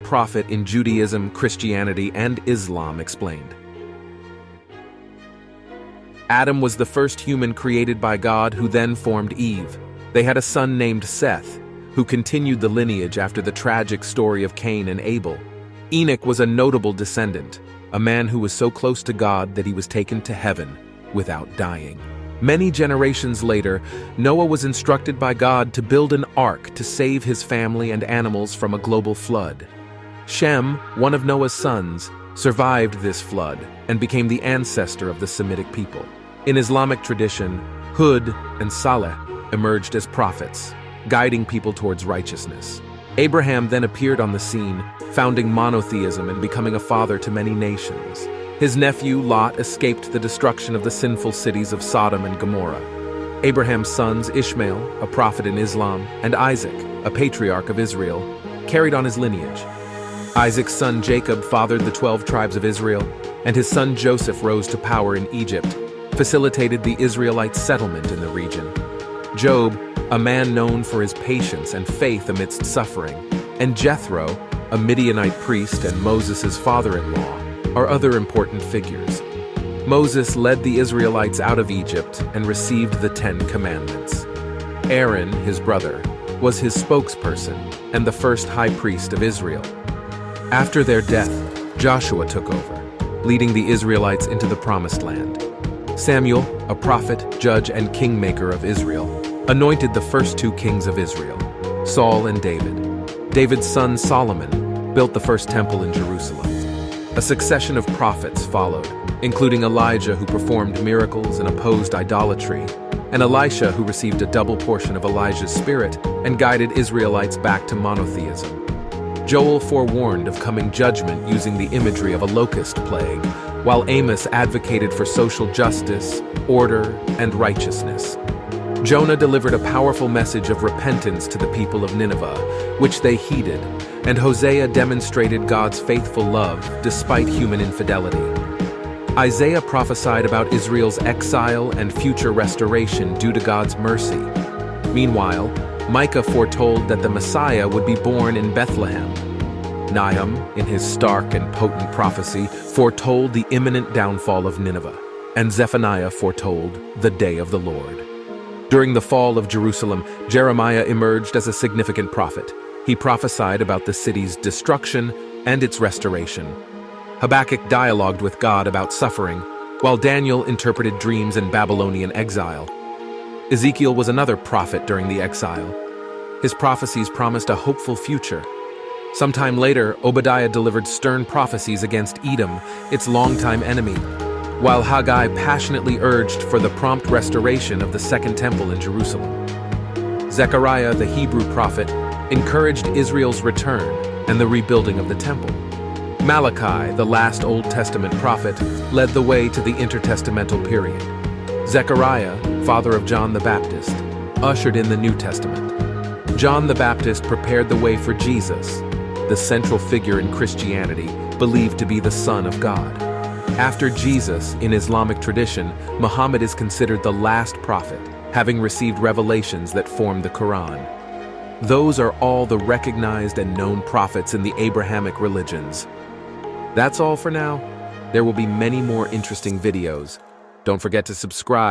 prophet in Judaism, Christianity, and Islam explained. Adam was the first human created by God who then formed Eve. They had a son named Seth, who continued the lineage after the tragic story of Cain and Abel. Enoch was a notable descendant, a man who was so close to God that he was taken to heaven without dying. Many generations later, Noah was instructed by God to build an ark to save his family and animals from a global flood. Shem, one of Noah's sons, survived this flood and became the ancestor of the Semitic people. In Islamic tradition, Hud and Saleh emerged as prophets, guiding people towards righteousness. Abraham then appeared on the scene, founding monotheism and becoming a father to many nations. His nephew Lot escaped the destruction of the sinful cities of Sodom and Gomorrah. Abraham's sons Ishmael, a prophet in Islam, and Isaac, a patriarch of Israel, carried on his lineage. Isaac's son Jacob fathered the 12 tribes of Israel, and his son Joseph rose to power in Egypt, facilitated the Israelite settlement in the region. Job, a man known for his patience and faith amidst suffering, and Jethro, a Midianite priest and Moses' father-in-law, are other important figures. Moses led the Israelites out of Egypt and received the 10 Commandments. Aaron, his brother, was his spokesperson and the first high priest of Israel. After their death, Joshua took over, leading the Israelites into the Promised Land. Samuel, a prophet, judge, and kingmaker of Israel, anointed the first 2 kings of Israel, Saul and David. David's son Solomon built the first temple in Jerusalem. A succession of prophets followed, including Elijah, who performed miracles and opposed idolatry, and Elisha, who received a double portion of Elijah's spirit and guided Israelites back to monotheism. Joel forewarned of coming judgment using the imagery of a locust plague, while Amos advocated for social justice, order, and righteousness. Jonah delivered a powerful message of repentance to the people of Nineveh, which they heeded, and Hosea demonstrated God's faithful love despite human infidelity. Isaiah prophesied about Israel's exile and future restoration due to God's mercy. Meanwhile, Micah foretold that the Messiah would be born in Bethlehem. Nahum, in his stark and potent prophecy, foretold the imminent downfall of Nineveh, and Zephaniah foretold the day of the Lord. During the fall of Jerusalem, Jeremiah emerged as a significant prophet. He prophesied about the city's destruction and its restoration. Habakkuk dialogued with God about suffering, while Daniel interpreted dreams in Babylonian exile. Ezekiel was another prophet during the exile. His prophecies promised a hopeful future. Sometime later, Obadiah delivered stern prophecies against Edom, its longtime enemy, while Haggai passionately urged for the prompt restoration of the Second Temple in Jerusalem. Zechariah, the Hebrew prophet, encouraged Israel's return and the rebuilding of the temple. Malachi, the last Old Testament prophet, led the way to the intertestamental period. Zechariah, father of John the Baptist, ushered in the New Testament. John the Baptist prepared the way for Jesus, the central figure in Christianity, believed to be the Son of God. After Jesus, in Islamic tradition, Muhammad is considered the last prophet, having received revelations that form the Quran. Those are all the recognized and known prophets in the Abrahamic religions. That's all for now. There will be many more interesting videos. Don't forget to subscribe.